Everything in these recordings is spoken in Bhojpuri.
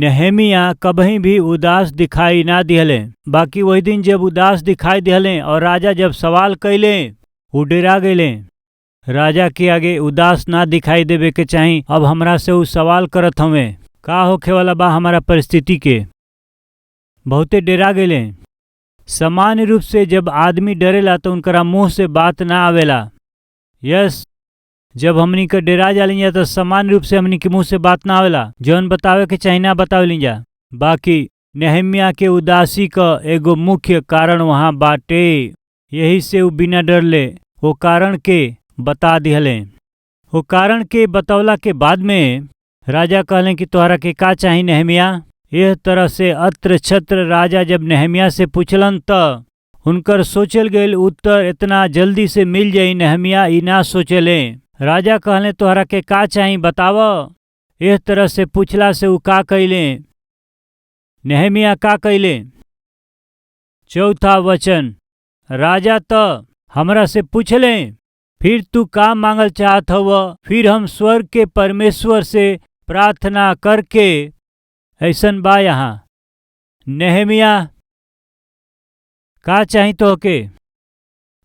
नेहेमिया कभी भी उदास दिखाई ना दिहले। बाकी वही दिन जब उदास दिखाई दिहले और राजा जब सवाल कैले वो डरा गए। राजा के आगे उदास ना दिखाई देवे के चाही। अब हमरा से उ सवाल करत हमें का होखे वाला बा हमारा परिस्थिति के। बहुते डरा गए। सामान्य रूप से जब आदमी डरेला तो उनकरा मुंह से बात ना आवेला। यस, जब हमनी के डरा जाली तो सामान्य रूप से हमनी के मुंह से बात ना आवेला, जौन बतावे के चाही ना बतावेली जा। बाकी नेहेमिया के उदासी का एगो मुख्य कारण वहाँ बाटे। यही से उ बिना डरले वो कारण के बता दिहले। वो कारण के बतौला के बाद में राजा कहले कि तोहरा के का चाही नेहेमिया। यह तरह से अत्र छत्र राजा जब नेहेमिया से पूछलन त उनकर सोचल गईल उत्तर इतना जल्दी से मिल जाई नेहेमिया ई ना सोचले। राजा कहले तोहरा के का चाही बताव। यह तरह से पूछला से उ का कैले, नेहेमिया का कैले। चौथा वचन, राजा त हमरा से पूछले फिर तू का मांगल चाहत हव। फिर हम स्वर्ग के परमेश्वर से प्रार्थना करके ऐसन बा यहाँ नेहेमिया का चाही तोहके।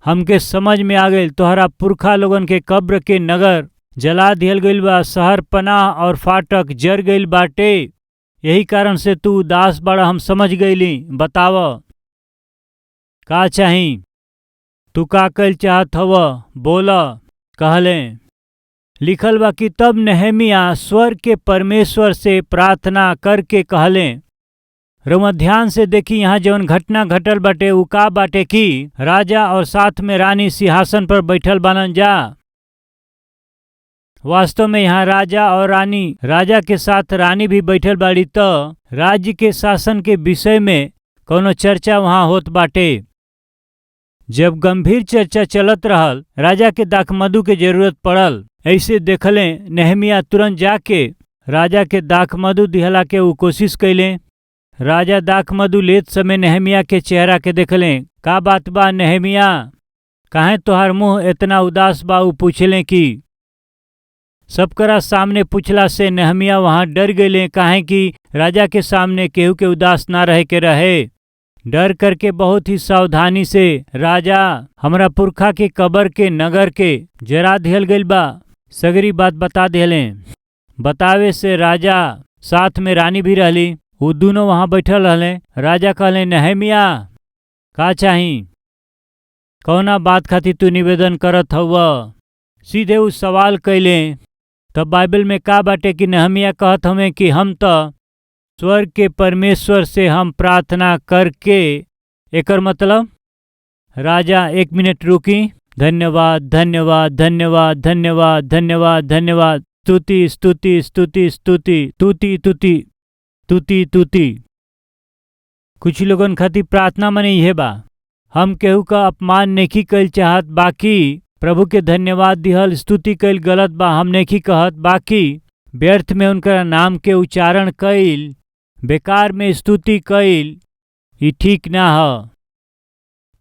हमके समझ में आ गईल तोहरा पुरखा लोगन के कब्र के नगर जला दिहल गईल बा, शहर पनाह और फाटक जर गईल बाटे। यही कारण से तू उदास बड़ा, हम समझ गईली। बताव का चाही, तू का कल चाहत हव बोला। कहले लिखल बा कि तब नेहेमिया स्वर्ग के परमेश्वर से प्रार्थना करके कहले। रउआ ध्यान से देखी यहाँ जौन घटना घटल बाटे उ का बाटे कि राजा और साथ में रानी सिंहासन पर बैठल बानन जा। वास्तव में यहाँ राजा और रानी, राजा के साथ रानी भी बैठल बाड़ी। तो राज्य के शासन के विषय में कोनो चर्चा वहाँ होत बाटे। जब गंभीर चर्चा चलत रहल राजा के दाखमधु के जरूरत पड़ल। ऐसे देखले नेहेमिया तुरंत जाके राजा के दाखमधु दिहला के उ कोशिश कैले। राजा दाखमधु लेत समय नेहेमिया के चेहरा के देखले। का बात बा नेहेमिया, काहे तोहार मुंह इतना उदास बा। उ पूछले कि सबकरा सामने पूछला से नेहेमिया वहाँ डर गए। काहे कि राजा के सामने केहू के उदास ना रहे के रहे। डर करके बहुत ही सावधानी से राजा हमरा पुरखा के कब्र के नगर के जरा दिहल गईल बा सगरी बात बता दिहले। बतावे से राजा साथ में रानी भी रहली, वो दोनों वहाँ बैठल रहले। राजा कहले नेहेमिया का चाही, कौना बात खातिर तू निवेदन करत हव। सीधे उ सवाल कैले। तब बाइबल में का बाटे कि नेहेमिया कहत हमें कि हम त स्वर्ग के परमेश्वर से हम प्रार्थना करके। एकर मतलब राजा एक मिनट रुकी। धन्यवाद धन्यवाद धन्यवाद धन्यवाद धन्यवाद धन्यवाद, स्तुति स्तुति स्तुति स्तुति, तुति तुति तुति तुति। कुछ लोगन खातिर प्रार्थना मने यह बा, हम केहू का अपमान नहीं कल चाहत। बाकी प्रभु के धन्यवाद दिहल स्तुति कल गलत बा, हम नहीं कहत। बाकी व्यर्थ में उनका नाम के उच्चारण कईल, बेकार में स्तुति कईल, ई ठीक ना ह।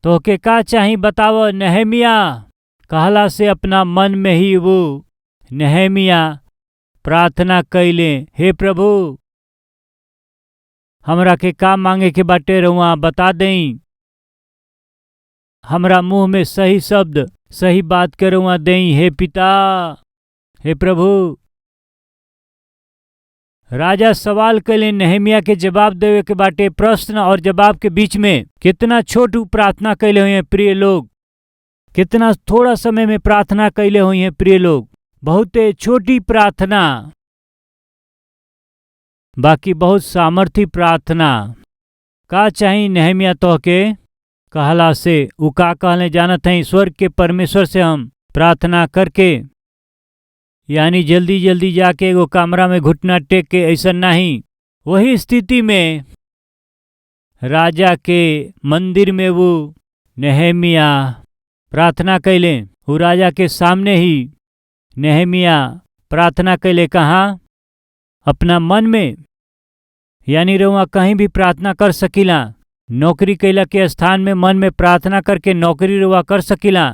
तोहके का चाही बताव नेहेमिया। कहला से अपना मन में ही वो नेहेमिया प्रार्थना कैले, हे प्रभु हमरा के का मांगे के बाटे रउआ बता देई। हमरा मुंह में सही शब्द सही बात के रउआ देई। हे पिता, हे प्रभु। राजा सवाल कैले, नेहेमिया के जवाब देवे के बाटे। प्रश्न और जवाब के बीच में कितना छोट प्रार्थना कैले हुए हैं प्रिय लोग। कितना थोड़ा समय में प्रार्थना कैले हुए हैं प्रिय लोग। बहुते छोटी प्रार्थना, बाकी बहुत सामर्थी प्रार्थना। का चाही नेहेमिया तोहके। कहला से उ का कहले जानत हैं, स्वर्ग के परमेश्वर से हम प्रार्थना करके, यानी जल्दी जल्दी जाके एगो कमरा में घुटना टेक के ऐसा नहीं। वही स्थिति में राजा के मंदिर में वो नेहेमिया प्रार्थना कैले। वो राजा के सामने ही नेहेमिया प्रार्थना कैले। कहाँ? अपना मन में। यानी रउआ कहीं भी प्रार्थना कर सकीला। नौकरी कैला के स्थान में मन में प्रार्थना करके नौकरी रउआ कर सकीला।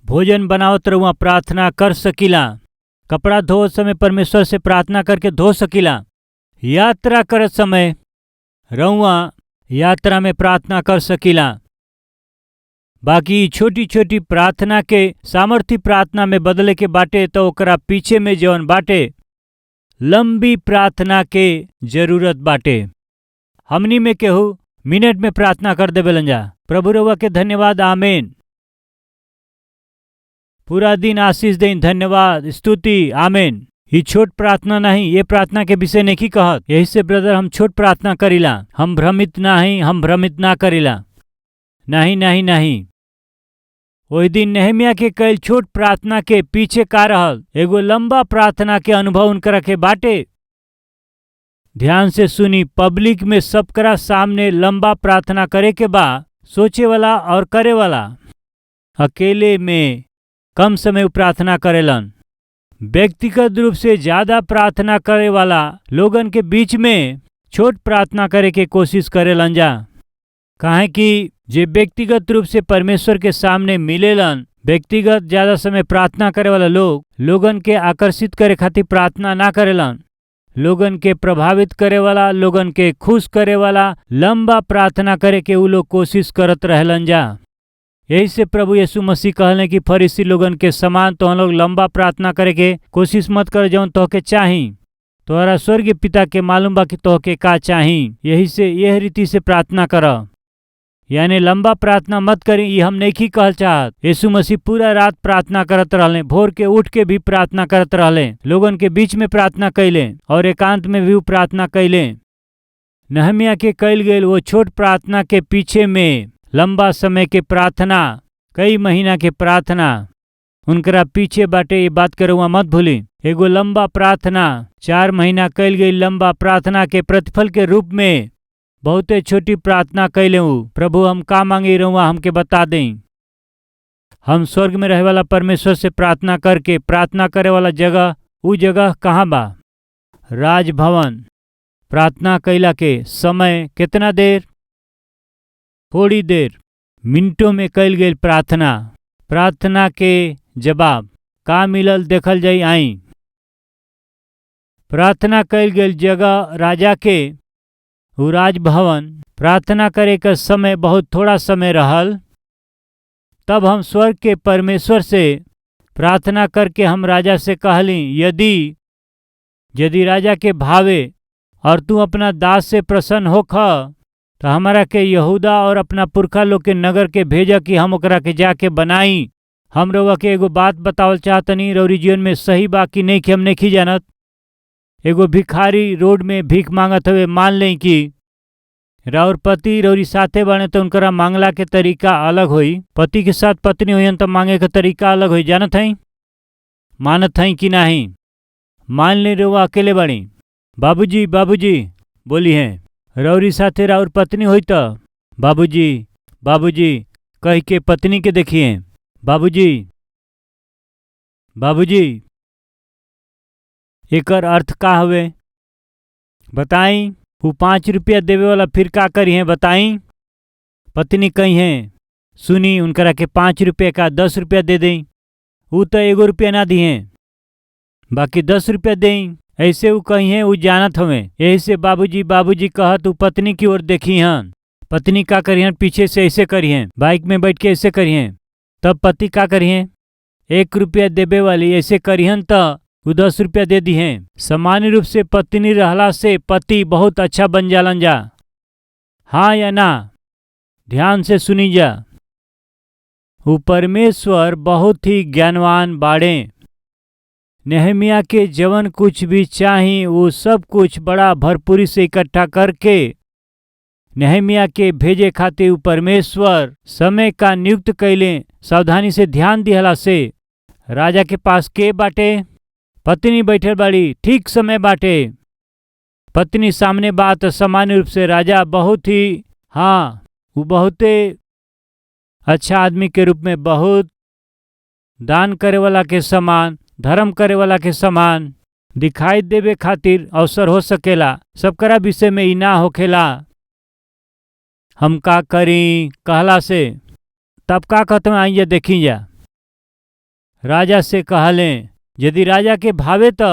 भोजन बनावत रउआ प्रार्थना कर सकीला। कपड़ा धो समय परमेश्वर से प्रार्थना करके धो सकीला। यात्रा करत समय रउआ यात्रा में प्रार्थना कर सकीला। बाकी छोटी छोटी प्रार्थना के सामर्थी प्रार्थना में बदले के बाटे तो ओकरा पीछे में जौन बाटे लंबी प्रार्थना के जरूरत बाटे। हमनी में केहू मिनट में प्रार्थना कर देवेलन जा। प्रभु रउआ के धन्यवाद, आमीन। पूरा दिन आशीष दें, धन्यवाद, स्तुति, आमीन। ये छोट प्रार्थना नहीं, ये प्रार्थना के विषय नहीं कहत। यही से ब्रदर हम छोट प्रार्थना करीला, हम भ्रमित नहीं, हम भ्रमित ना करीला। नहीं नहीं नहीं। वही दिन नेहमिया के कई छोट प्रार्थना के पीछे का रहल एगो लंबा प्रार्थना के अनुभव उनकरा के बाटे। ध्यान से सुनी, पब्लिक में सबकरा सामने लंबा प्रार्थना करे के बा, सोचे वाला और करे वाला अकेले में कम समय प्रार्थना करेलन। व्यक्तिगत रूप से ज्यादा प्रार्थना करे वाला लोगन के बीच में छोट प्रार्थना करे के कोशिश करेलन जा। काहे कि जे व्यक्तिगत रूप से परमेश्वर के सामने मिलेलन, व्यक्तिगत ज्यादा समय प्रार्थना करे वाला लोगन के आकर्षित करे खातिर प्रार्थना ना करेलन। लोगन के प्रभावित करे वाला, लोगन के खुश करे वाला लंबा प्रार्थना करे के उ लोग कोशिश करत रहलन जा। यही से प्रभु यीशु मसीह कहले कि फरीसी लोगन के समान तो हम लोग लंबा प्रार्थना करे के कोशिश मत कर, जौन तोहके चाही। तोहरा स्वर्गीय पिता के मालूम बा कि तोहके का चाही, यही से यह रीति से प्रार्थना कर। यानी लंबा प्रार्थना मत करी, ये हम नहीं कहल चाहत। यीशु मसीह पूरा रात प्रार्थना करत रहले, भोर के उठ के भी प्रार्थना करत रहले, लोगन के बीच में प्रार्थना कैले और एकांत में भी प्रार्थना कैले। नहमिया के कैल गेल वो छोट प्रार्थना के पीछे में लंबा समय के प्रार्थना, कई महीना के प्रार्थना उनकरा पीछे बाटे। ये बात करुआ मत भूली। एगो लंबा प्रार्थना 4 महीना कैल गई लंबा प्रार्थना के प्रतिफल के रूप में बहुते छोटी प्रार्थना कैले। प्रभु हम का मांगी रहुआ हमके बता दें। हम स्वर्ग में रहे वाला परमेश्वर से प्रार्थना करके प्रार्थना करे वाला जगह, उ जगह कहाँ बा? राजभवन। प्रार्थना कैला के समय कितना देर? थोड़ी देर, मिनटों में कैल गई प्रार्थना। प्रार्थना के जवाब का मिलल देखल जाई आई। प्रार्थना कैल गई जगह राजा के उ राजभवन। प्रार्थना करे का समय बहुत थोड़ा समय रहल। तब हम स्वर्ग के परमेश्वर से प्रार्थना करके हम राजा से कहली, यदि राजा के भावे और तू अपना दास से प्रसन्न होख तो हमारा के यहूदा और अपना पुरखा लोग के नगर के भेजा कि हम ओकरा के जाके बनाई। हम रउआ के एगो बात बतावल चाहतनी, रउरी जीवन में सही बा कि नहीं कि हम नहीं जानत। एगो भिखारी रोड में भीख मांगत हवे, मान लें कि राउर पति रउरी साथे बने तो उनकरा मांगला के तरीका अलग होई। पति के साथ पत्नी होयन तो मांगे के तरीका अलग होई। जानत हई, मानत हई कि नहीं? मान ले रउआ अकेले बनी, बाबूजी बाबूजी बोली हैं, रउरी साथे राउर पत्नी होई तो बाबूजी बाबूजी कह के पत्नी के देखिए, बाबूजी बाबूजी। एकर अर्थ का हवे बताई? वो 5 रुपया देवे वाला फिर का करी है बताई? पत्नी कही है, सुनी उनकरा के 5 रुपये का 10 रुपया दे दें। वो तो 1 रुपया ना दिए, बाकी 10 रुपया दें। ऐसे वो कही है, वो जानत हमें। यही से बाबूजी बाबूजी कहत वो पत्नी की ओर देखी हन। पत्नी का करी हन? पीछे से ऐसे करी हैं, बाइक में बैठ के ऐसे करी हैं। तब पति का करी हैं? 1 रुपया देवे वाली ऐसे करी हन तो वो 10 रुपया दे दी हैं। सामान्य रूप से पत्नी रहला से पति बहुत अच्छा बन जालन जा, हाँ या ना? ध्यान से सुनी जा। वो परमेश्वर बहुत ही ज्ञानवान बाड़े। नेहमिया के जवन कुछ भी चाही वो सब कुछ बड़ा भरपूरी से इकट्ठा करके नेहमिया के भेजे खातिर वो परमेश्वर समय का नियुक्त कैले। सावधानी से ध्यान दिहला से राजा के पास के बाटे? पत्नी बैठल बाड़ी, ठीक समय बाटे। पत्नी सामने बात। सामान्य रूप से राजा बहुत ही, हाँ वो बहुते अच्छा आदमी के रूप में, बहुत दान करे वाला के समान, धर्म करे वाला के समान दिखाई देवे खातिर अवसर हो सकेला। सबकरा विषय में ई ना होखेला। हम का करी कहला से तब का कहते हैं, आइए देखी जा। राजा से कहले, यदि राजा के भावे तो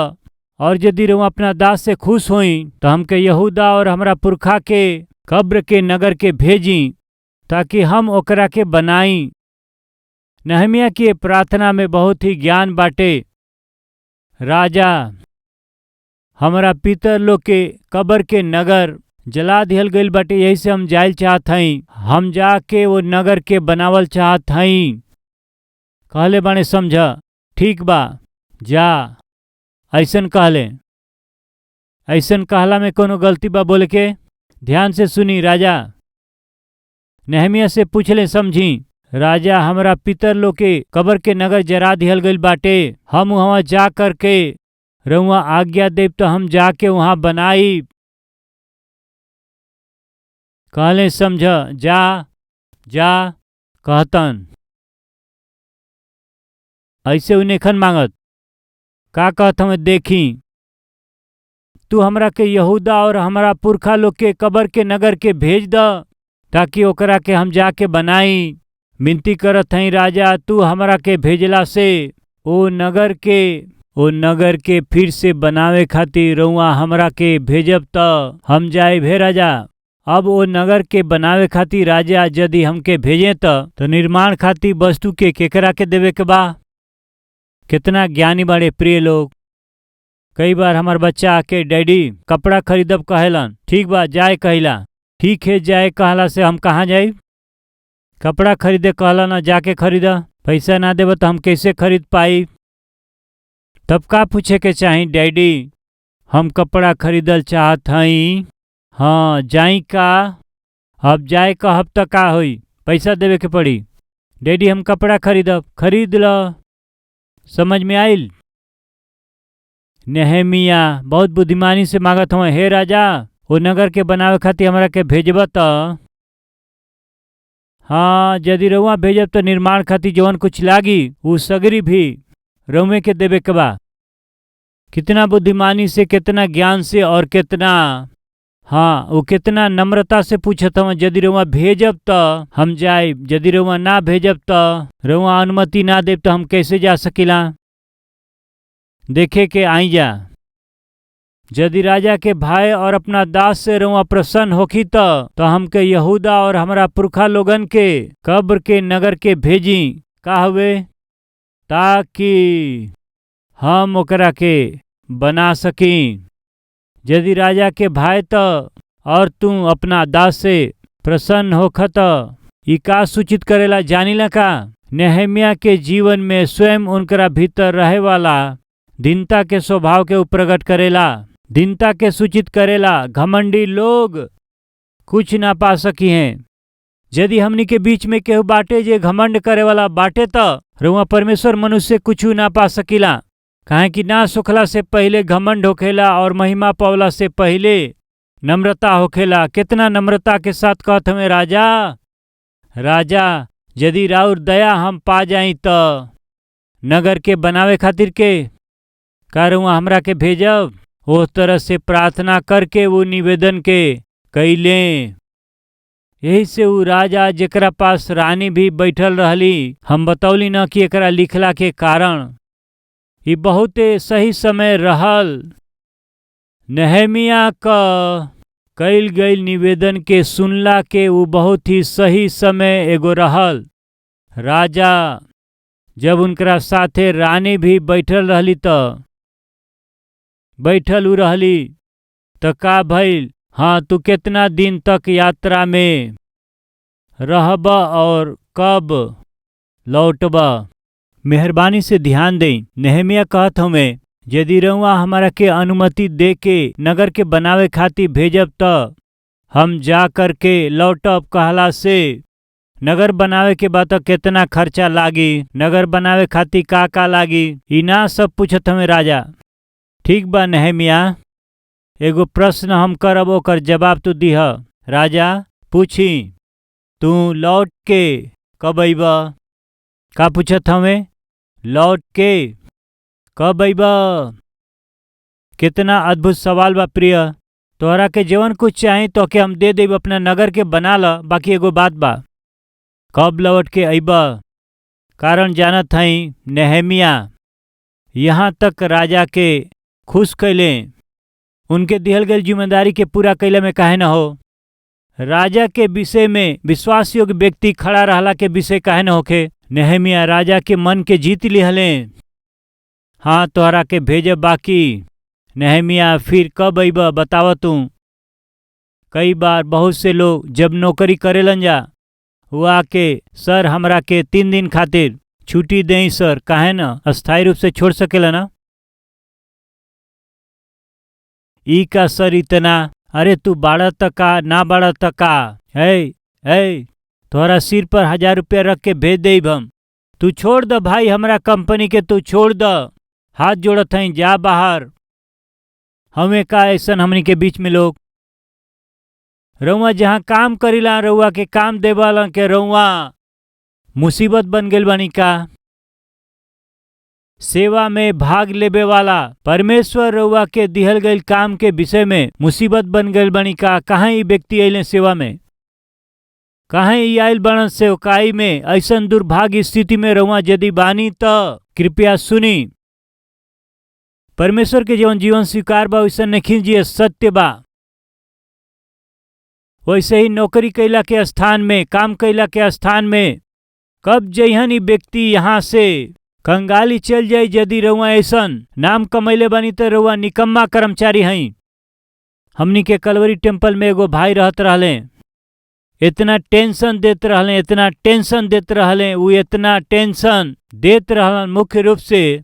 और यदि रउआ अपना दास से खुश होई तो हमके यहूदा और हमरा पुरखा के कब्र के नगर के भेजी ताकि हम ओकरा के बनाई। नहमिया की प्रार्थना में बहुत ही ज्ञान बाटे। राजा, हमरा पितर लोग के कब्र के नगर जला दिहल गईल बाटे, यही से हम जाइल चाहत हई। हम जाके वो नगर के बनावल चाहत हई। कहले बाने समझा, ठीक बा जा, ऐसन कहले। ऐसन कहला में कोनो गलती बा बोले के? ध्यान से सुनी राजा। नहमिया से पूछले समझी। राजा, हमरा पितर लोग के कब्र के नगर जरा दिहल गईल बाटे। हम वहाँ जा करके रउआ आज्ञा देव तो हम जाके वहाँ बनाई। कहले समझा, जा जा कहतन। ऐसे उन्हें खन मांगत का कहत हमें देखी। तू हमरा के यहूदा और हमारा पुरखा लोग के कब्र के नगर के भेज द ताकि ओकरा के हम जाके बनाई। विनती करत हई राजा, तू हमरा के भेजला से ओ नगर के फिर से बनावे खातिर रउआ हमरा के भेजब त हम जाए भे राजा। अब ओ नगर के बनावे खातिर राजा यदि हमके भेजे तो निर्माण खातिर वस्तु के केकरा के देवे के बा। कितना ज्ञानी बड़े प्रिय लोग। कई बार हमार बच्चा आके डैडी कपड़ा खरीदब कहेलन, ठीक बा जाए कहिला। ठीक है जाए कहला से हम कहाँ जाए? कपड़ा खरीदे कहला ना जाके खरीदा। पैसा ना देब तो हम कैसे खरीद पाई? तब का पूछे के चाही डैडी, हम कपड़ा खरीदल चाहत हई। हाँ जाई का? अब जाए कहब त का होई? पैसा देवे के पड़ी। डैडी हम कपड़ा खरीदब। खरीद ल। समझ में आइल? नहमिया बहुत बुद्धिमानी से मांगत हुआ, हे राजा वो नगर के बनावे खातिर हमरा के भेजब त? हाँ यदि रउआ भेजब तो निर्माण खातिर जवन कुछ लागी वो सगरी भी रउए के देवे के बा। कितना बुद्धिमानी से, कितना ज्ञान से और कितना, हाँ वो कितना नम्रता से पूछत हूँ। यदि रउआ भेजब त हम जाए, यदि रउआ ना भेजब त रउआ अनुमति ना देब तो हम कैसे जा सकिला? देखे के आई जा। यदि राजा के भाई और अपना दास से रउआ प्रसन्न होखी तो हमके यहूदा और हमारा पुरखा लोगन के कब्र के नगर के भेजी का हुए, ताकि हम ओकरा के बना सकी। यदि राजा के भाई तो और तू अपना दास से प्रसन्न होखत ई का सूचित करेला जानिला का? नहमिया के जीवन में स्वयं उनकरा भीतर रहे वाला दीनता के स्वभाव के प्रकट करेला। दीनता के सूचित करेला। घमंडी लोग कुछ ना पा सकी हैं। यदि हमनी के बीच में केहू बाटे जे घमंड करे वाला बाटे तो रउआ परमेश्वर मनुष्य कुछ ना पा सकीला। काहे कि ना सुखला से पहले घमंड होखेला और महिमा पावला से पहले नम्रता होखेला। कितना नम्रता के साथ कहत हमें राजा, राजा यदि राउर दया हम पा जाई तो नगर के बनावे खातिर के का रउआ हमरा के भेजब? उस तरह से प्रार्थना करके वो निवेदन के कैले। यही से वो राजा जेकरा पास रानी भी बैठल रहली, हम बतौली न कि एकरा लिखला के कारण ये बहुत सही समय रहल। नहमिया का कैल गईल निवेदन के सुनला के वो बहुत ही सही समय एगो रहल। राजा जब उनकरा साथे रानी भी बैठल रहली बैठल उ रहली तो का भइल? हाँ तू कितना दिन तक यात्रा में रहब और कब लौटब? मेहरबानी से ध्यान दें। नहमिया कहत हमें यदि रउआ हमारा के अनुमति दे के नगर के बनावे खातिर भेजब त हम जा कर के लौटब कहला से नगर बनावे के बाद कितना खर्चा लागी, नगर बनावे खातिर का लागी, ई ना सब पूछत हमें राजा। ठीक बा नहमिया, एगो प्रश्न हम करब ओकर जवाब तू दिह। राजा पूछी, तू लौट के कब अइब? का पूछत हमें? लौट के कब अइब? कितना अद्भुत सवाल बा प्रिय। तोहरा के जवन कुछ चाही तो के हम दे देब, अपना नगर के बना ल। बाकी एगो बात बा, कब लौट के अइब? कारण जानत हई नहमिया यहाँ तक राजा के खुश कैले, उनके दिहल गई जिम्मेदारी के पूरा कैले में काहे न हो। राजा के विषय में विश्वास योग्य व्यक्ति खड़ा रहला के विषय काहे न होखे। नेहमिया राजा के मन के जीत लिहले। हाँ, तोहरा के भेजे बाकी। नेहमिया फिर कब अइब बताव तू। कई बार बहुत से लोग जब नौकरी करेलन जा वो आके सर हमरा के 3 दिन खातिर छुट्टी दें सर, काहे न अस्थायी रूप से छोड़ सकेला ना। ई का सर इतना, अरे तू बाड़ा तका ना बाड़ा तका, है तोहरा सिर पर 1000 रुपया रख के भेज देब हम, तू छोड़ द भाई हमरा कंपनी के, तू छोड़ द, हाथ जोड़त हई, जा बाहर। हमें का ऐसन हमनी के बीच में लोग रउआ जहाँ काम करीला रउआ के काम देवाला के रउआ मुसीबत बन गेल बानी का। सेवा में भाग लेबे वाला परमेश्वर रउआ के दिहल गईल काम के विषय में मुसीबत बन गईल बानी का। कहाँ ई व्यक्ति अइले सेवा में, कहाँ ई आइल बनन सेवकाई में। ऐसन दुर्भाग्य स्थिति में रउआ यदि बानी त कृपया सुनी। परमेश्वर के जीवन जीवन स्वीकार बा वैसा नहीं जिए सत्य बा। वैसे ही नौकरी कैला के स्थान में, काम कैला के स्थान में कब जइहन ई व्यक्ति यहाँ से कंगाली चल जाई। यदि रउआ ऐसन नाम कमैले बानी तो रउआ निकम्मा कर्मचारी हई। हमनी के कलवरी टेम्पल में एगो भाई रहत रहले, इतना टेंशन देते रहले, इतना टेंशन देते रहले, वो इतना टेंशन देते रहलन। मुख्य रूप से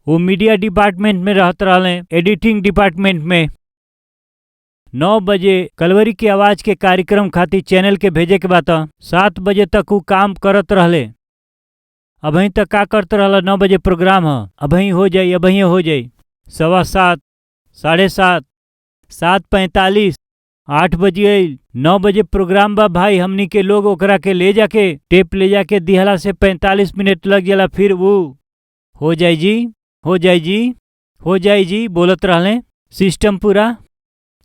वो मीडिया डिपार्टमेंट में रहते रहले, एडिटिंग डिपार्टमेंट में। 9 बजे कलवरी की आवाज के कार्यक्रम खातिर चैनल के भेजे के बाद 7 बजे तक वो काम करत रहले। अभी तक का करते रहला, 9 बजे प्रोग्राम है, अभी हो जाई, अभी हो जाई। 7:15, 7:30, 7:45, 8 बजे, 9 बजे प्रोग्राम बा भाई। हमनी के लोग ओकरा के ले जाके टेप ले जाके दिहला से 45 मिनट लग जाला। फिर वो हो जाई जी, हो जाई जी, हो जाई जी बोलत रहले। सिस्टम पूरा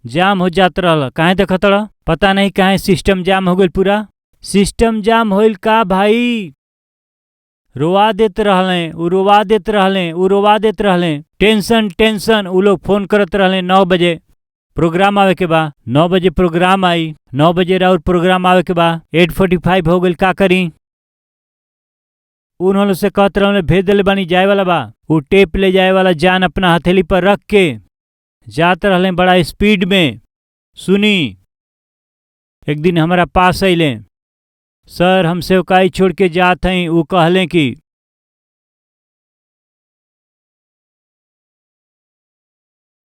जाम हो जात रहल। काहे देखत रह, पता नहीं काहे सिस्टम जाम हो गई। पूरा सिस्टम जाम होइल का भाई, रोवा देते रहले, उ रोवा देते रहले, उ रोवा देते रहले। टेंशन टेंशन उ लोग फोन करत रहले। 9 बजे प्रोग्राम आवे के बा, 9 बजे प्रोग्राम आई, 9 बजे राउर प्रोग्राम आवे के बा, 8:45 हो गई, का करी। उन्होंने से कहते रहले भेज दिले बानी, जाए वाला बा। वो टेप ले जाए वाला जान अपना हथेली पर रख के जात रहले बड़ा स्पीड में। सुनी, एक दिन हमारा पास अइले, सर हम सेवकाई छोड़ के जात हई। वो कहले कि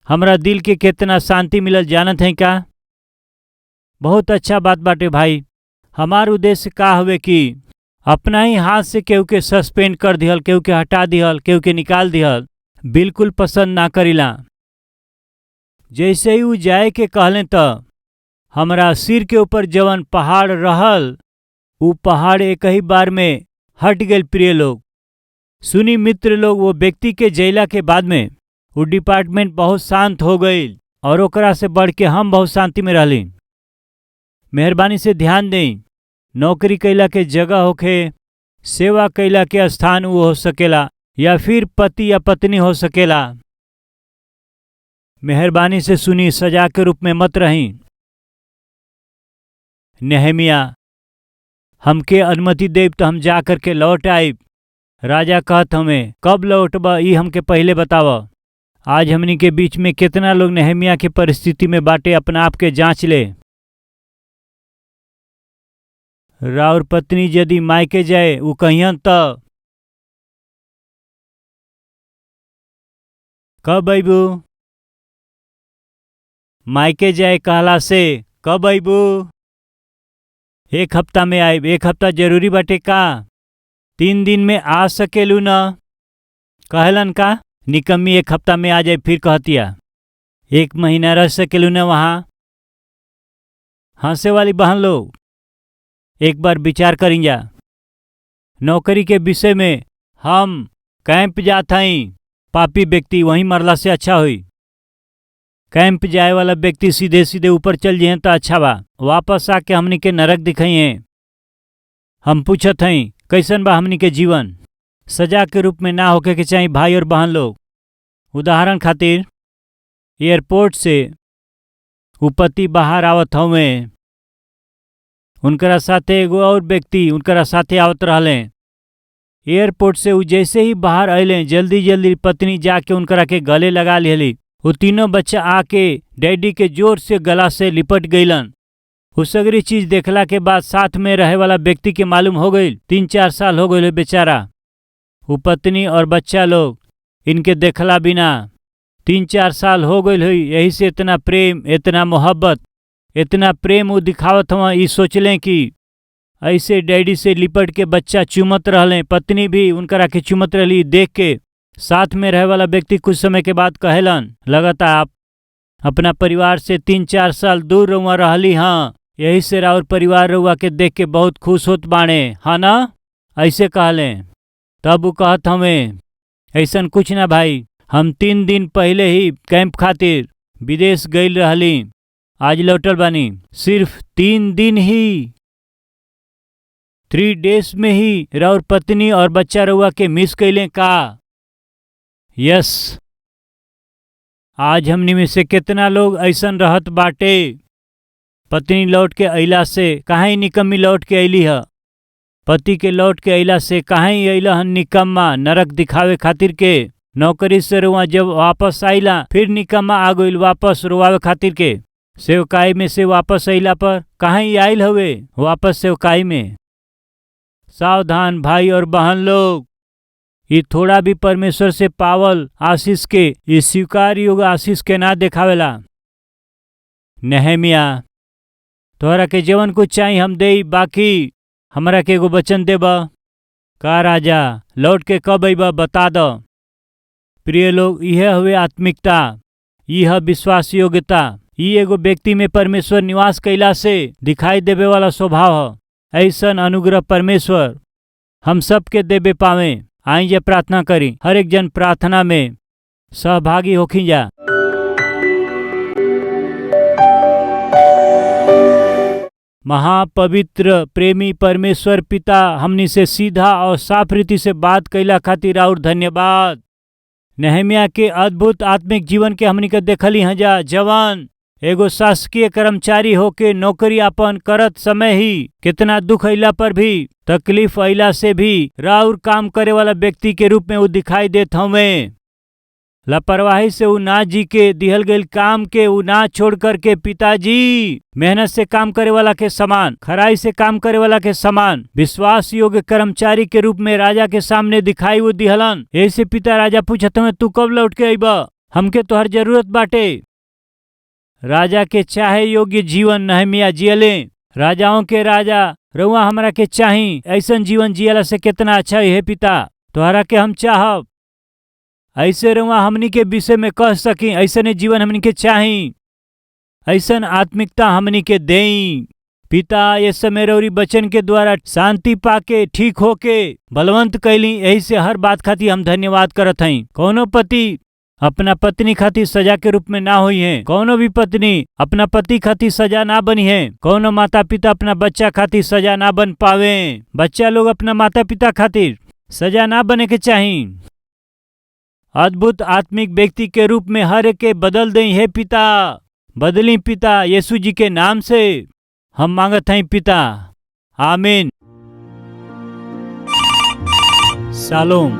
हमरा दिल के कितना शांति मिलल जानत है का। बहुत अच्छा बात बाटे भाई। हमार उद्देश्य का हवे कि अपना ही हाथ से केहू के सस्पेंड कर दिहल, केहू के हटा दिहल, केहू के निकाल दिहल बिल्कुल पसंद ना करीला। जैसे ही उ जाए के कहले त हमरा सिर के ऊपर जवन पहाड़ रहल उ पहाड़ एक ही बार में हट गए। प्रिय लोग सुनी, मित्र लोग, वो व्यक्ति के जैला के बाद में वो डिपार्टमेंट बहुत शांत हो गई और ओकरा से बढ़ के हम बहुत शांति में रहली। मेहरबानी से ध्यान दें, नौकरी कैला के जगह होखे, सेवा कैला के स्थान वो हो सकेला, या फिर पति या पत्नी हो सकेला। मेहरबानी से सुनी, सजा के रूप में मत रही। नेहमिया हमके अनुमति देब तो हम जा करके लौट आइब। राजा कहत हमें कब लौटबा ई हमके पहले बताव। आज हमनी के बीच में कितना लोग नेहमिया के परिस्थिति में बाटे, अपना आप के जांच ले। राउर पत्नी यदि मायके जाए वो कहियन त कब अइबू, मायके जाए कहला से कब अइबू। 1 हफ्ता में आइब। 1 हफ्ता जरूरी बाटे का, 3 दिन में आ सकेलू न। कहलन का निकम्मी 1 हफ्ता में आ जाए। फिर कहतिया 1 महीना रह सकेलू न वहाँ। हंसे वाली बहन लोग, एक बार विचार करिंजा। नौकरी के विषय में हम कैंप जात हई, पापी व्यक्ति वहीं मरला से अच्छा हुई। कैंप जाए वाला व्यक्ति सीधे सीधे ऊपर चल जाए तो अच्छा बा, वापस आके हमनी के नरक दिखाई है। हम पूछत हई कैसन बा हमनी के जीवन। सजा के रूप में ना होके के चाहिए भाई और बहन लोग। उदाहरण खातिर एयरपोर्ट से उ पति बाहर आवत हवे, उनकरा साथे एगो और व्यक्ति उनकरा साथे आवत रहले। एयरपोर्ट से उ जैसे ही बाहर अइले जल्दी जल्दी पत्नी जाके उनकरा के गले लगा लेली। वो तीनों बच्चा आके डैडी के जोर से गला से लिपट गईलन। उस सगरी चीज देखला के बाद साथ में रहे वाला व्यक्ति के मालूम हो गई 3-4 साल हो गए बेचारा। वो पत्नी और बच्चा लोग इनके देखला बिना 3-4 साल हो गई हुई। यही से इतना प्रेम, इतना मोहब्बत, इतना प्रेम वो दिखावत हुआ। ये सोचलें कि ऐसे डैडी से लिपट के बच्चा चुमत रहले, पत्नी भी उनकरा के चुमत रहली। देख के साथ में रहे वाला व्यक्ति कुछ समय के बाद कहलन, लगता आप अपना परिवार से 3-4 साल दूर रहुआ रहली। हाँ, यही से राउर परिवार रहुआ के देख के बहुत खुश होत बाणे, हाँ ना? ऐसे कहले। तब वो कहत हमें ऐसन कुछ ना भाई, हम 3 दिन पहले ही कैंप खातिर विदेश गईल रहली, आज लौटल बानी। सिर्फ 3 दिन ही, 3 डेज में ही राउर पत्नी और बच्चा रहुआ के मिस कैले का? यस, आज हमनी में से कितना लोग ऐसन रहत बाटे। पत्नी लौट के अइला से काहे निकम्मी लौट के अइली ह, पति के लौट के अइला से काहे अइला हन निकम्मा, नरक दिखावे खातिर के। नौकरी से रुआ जब वापस आइला फिर निकम्मा आ गइल वापस रोवावे खातिर के। सेवकाई में से वापस अइला पर काहे आइल हवे वापस सेवकाई में। सावधान भाई और बहन लोग, ये थोड़ा भी परमेश्वर से पावल आशीष के, ये स्वीकार योग्य आशीष के ना देखावेला। नेहमिया, तोहरा के जवन कुछ चाहिए हम देई, बाकी हमरा के एगो वचन देबा का? राजा लौट के कब अइबा बता द। प्रिय लोग, यह हुए आत्मिकता, यह विश्वास योग्यता, ये एगो व्यक्ति में परमेश्वर निवास कैला से दिखाई देवे वाला स्वभाव है। ऐसन अनुग्रह परमेश्वर हम सब के देवे पावे। आई जे प्रार्थना करी, हर एक जन प्रार्थना में सहभागी होखी जा। महापवित्र प्रेमी परमेश्वर पिता, हमनी से सीधा और साफ रीति से बात कैला खातिर और धन्यवाद। नेहमिया के अद्भुत आत्मिक जीवन के हमनी के देखली हजा। जवान एगो शासकीय कर्मचारी होके नौकरी अपन करत समय ही कितना दुख अइला पर भी, तकलीफ अइला से भी राउर काम करे वाला व्यक्ति के रूप में वो दिखाई देत हमें। लापरवाही से वो ना जी के दिहल गईल काम के वो ना छोड़ करके पिताजी मेहनत से काम करे वाला के समान, खराई से काम करे वाला के समान विश्वास योग्य कर्मचारी के रूप में राजा के सामने दिखाई वो दिहलन। ऐसे पिता राजा पूछत हमें, तू कब लौट के अइबा, हमके तोहर जरूरत बाटे। राजा के चाहे योग्य जीवन नेहमिया जियले। राजाओं के राजा रउआ हमरा के चाही, ऐसन जीवन जियला से कितना अच्छा है पिता, तोहरा के हम चाहब। ऐसे रउआ हमनी के विषय में कह सकी, ऐसने जीवन हमनी के चाही, ऐसन आत्मिकता हमनी के देई। पिता ये समय रउरी बचन के द्वारा शांति पाके ठीक होके बलवंत कैली। यही से हर बात खातिर हम धन्यवाद करत हई। कौनो पति अपना पत्नी खातिर सजा के रूप में ना हुई है, कौनो भी पत्नी अपना पति खातिर सजा ना बनी है, कौनो माता पिता अपना बच्चा खातिर सजा ना बन पावे। बच्चा लोग अपना माता पिता खातिर सजा ना बने के चाहिए। अद्भुत आत्मिक व्यक्ति के रूप में हर एक के बदल दें। हे पिता, बदली पिता, यीशु जी के नाम से हम मांगत हैं पिता, आमीन। शालोम।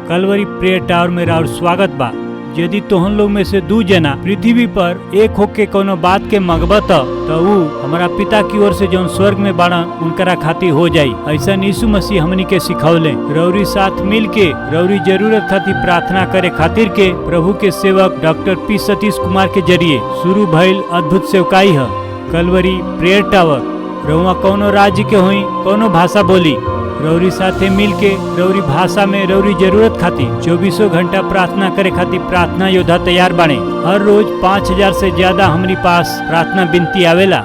कलवरी प्रेयर टावर में राउर स्वागत बा। यदि तोहन लोग में से 2 जना पृथ्वी पर एक होके कोनो बात के मंगबत तो ऊ हमारा पिता की ओर से जौन स्वर्ग में बाड़ा उनकरा खातिर हो जाई। ऐसा यीशु मसीह हमनी के सिखौले। रउरी साथ मिल के रउरी जरूरत खातिर प्रार्थना करे खातिर के प्रभु के सेवक डॉक्टर पी सतीश कुमार के जरिए शुरू भइल अद्भुत सेवकाई है कलवरी प्रेयर टावर। रउआ कौनो राज्य के हुई, कौनो भाषा बोली, रउरी साथे मिल के रउरी भाषा में रउरी जरूरत खातिर 24 घंटा प्रार्थना करे खातिर प्रार्थना योद्धा तैयार बाने। हर रोज 5000 से ज्यादा हमारी पास प्रार्थना विनती आवेला।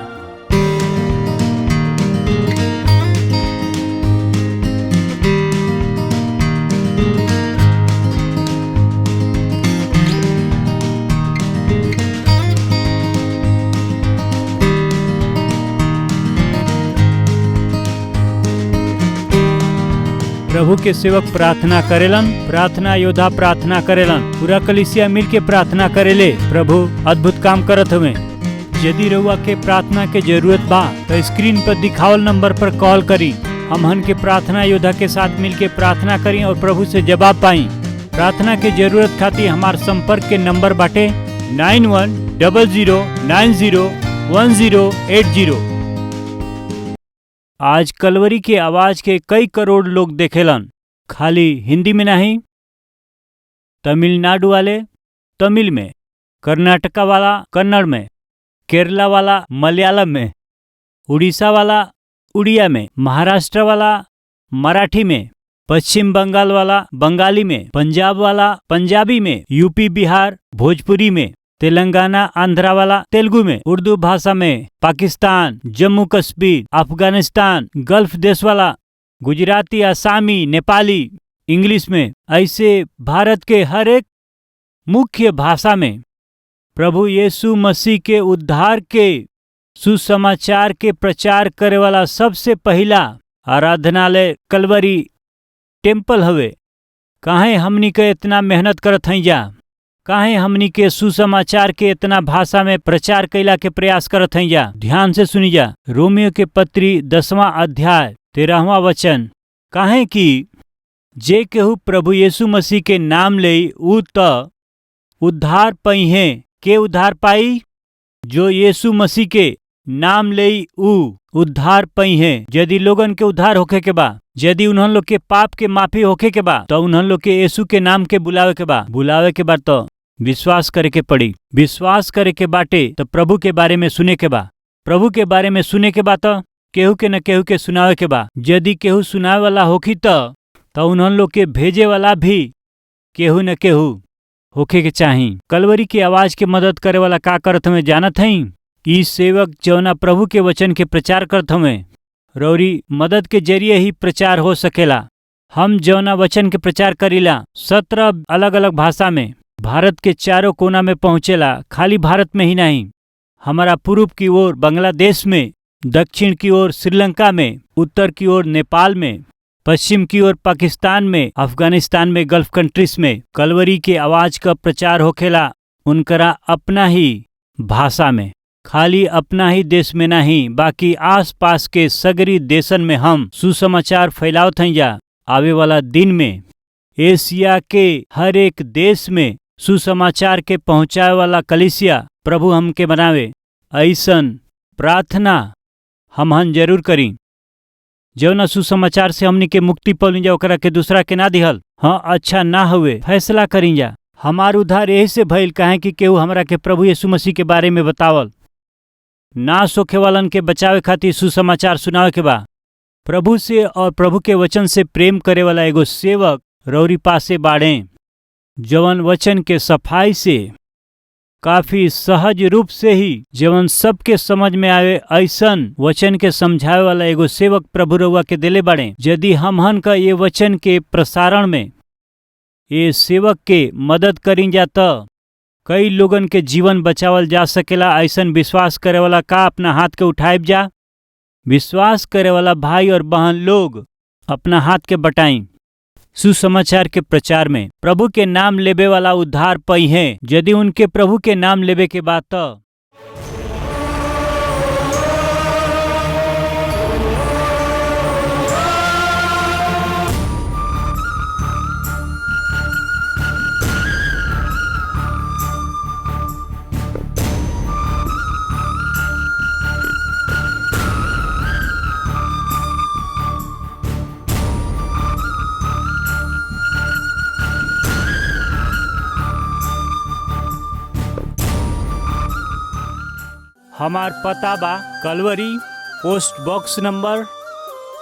प्रभु के सेवक प्रार्थना करेलन, प्रार्थना योद्धा प्रार्थना करेलन, पूरा कलीसिया मिल के प्रार्थना करेले। प्रभु अद्भुत काम करत हवे। यदि रउआ के प्रार्थना के जरूरत बा तो स्क्रीन पर दिखावल नंबर पर कॉल करी। हमहन के प्रार्थना योद्धा के साथ मिल के प्रार्थना करी और प्रभु से जवाब पाई। प्रार्थना के जरूरत खातिर हमार संपर्क के नंबर बाटे 9100901080। आज कलवरी के आवाज के कई करोड़ लोग देखेलन, खाली हिंदी में नहीं, तमिलनाडु वाले तमिल में, कर्नाटका वाला कन्नड़ में, केरला वाला मलयालम में, उड़ीसा वाला उड़िया में, महाराष्ट्र वाला मराठी में, पश्चिम बंगाल वाला बंगाली में, पंजाब वाला पंजाबी में, यूपी बिहार भोजपुरी में, तेलंगाना आंध्रा वाला तेलुगु में, उर्दू भाषा में, पाकिस्तान, जम्मू कश्मीर, अफगानिस्तान, गल्फ देश वाला, गुजराती, आसामी, नेपाली, इंग्लिश में, ऐसे भारत के हर एक मुख्य भाषा में प्रभु यीशु मसीह के उद्धार के सुसमाचार के प्रचार करे वाला सबसे पहला आराधनालय कलवरी टेम्पल हवे। काहे हमनी के इतना मेहनत करत हई जा, काहे हमनी के सुसमाचार के इतना भाषा में प्रचार कैला के प्रयास करत हई जा। ध्यान से सुनी जा, रोमियो के पत्री 10वां अध्याय 13वां वचन, काहे कि जे केहू प्रभु यीशु मसीह के नाम लेई ऊ त उद्धार पइहे। के उद्धार पाई? जो यीशु मसीह के नाम लेई ऊ उद्धार पइहे। यदि लोगन के उद्धार होखे के बा, यदि उन्हन लोग के पाप के माफी होखे के बा, तो उन्हन लोग के यीशु के नाम के बुलावे के बा। बुलावे के बाद तो विश्वास करे के पड़ी। विश्वास करे के बाटे तो प्रभु के बारे में सुने के बा। प्रभु के बारे में सुने के बा तो केहू के न केहू के सुनावे के बा। यदि केहू सुनावे वाला होखी तो उन्हन लोग के भेजे वाला भी केहू न केहू होखे के चाही। कलवरी की आवाज के मदद करे वाला का करत हमें जानत हई? ई सेवक जौना प्रभु के वचन के प्रचार करत हमें, रौरी मदद के जरिए ही प्रचार हो सकेला। हम जौना वचन के प्रचार करीला 17 अलग अलग भाषा में भारत के चारों कोना में पहुँचेला। खाली भारत में ही नहीं, हमारा पूर्व की ओर बांग्लादेश में, दक्षिण की ओर श्रीलंका में, उत्तर की ओर नेपाल में, पश्चिम की ओर पाकिस्तान में, अफगानिस्तान में, गल्फ कंट्रीज में कलवरी के आवाज का प्रचार होखेला। उनकरा अपना ही भाषा में, खाली अपना ही देश में नहीं, बाकी आस पास के सगरी देशन में हम सुसमाचार फैलावत हई जा। आवे वाला दिन में एशिया के हर एक देश में सुसमाचार के पहुँचाए वाला कलीसिया प्रभु हमके बनावे। ऐसन प्रार्थना हमहन जरूर करी। जौना सुसमाचार से हमनी के मुक्ति पौली जा, ओकरा के दूसरा के ना दिहल हाँ अच्छा ना हुए फैसला करी जा। हमार उद्धार यही से भइल काहे कि केहू हमरा के प्रभु यीशु मसीह के बारे में बतावल। ना सोखे वालन के बचावे खातिर सुसमाचार सुनावे के बा। प्रभु से और प्रभु के वचन से प्रेम करे वाला एगो सेवक रौरी पासे बाड़े, जवन वचन के सफाई से काफी सहज रूप से ही जवन सबके समझ में आवे ऐसन वचन के समझावे वाला एगो सेवक प्रभु रउआ के देले बाड़े। यदि हमहन का ये वचन के प्रसारण में ये सेवक के मदद करी जा त कई लोगन के जीवन बचावल जा सकेला। ऐसन विश्वास करे वाला का अपना हाथ के उठाइब जा। विश्वास करे वाला भाई और बहन लोग अपना हाथ के बटाई। सुसमाचार के प्रचार में प्रभु के नाम लेबे वाला उद्धार पई है। यदि उनके प्रभु के नाम लेबे के बाद तो हमार पता बा Calvary, post box number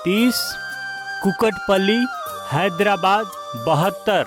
30, Kukatpally, Hyderabad 72।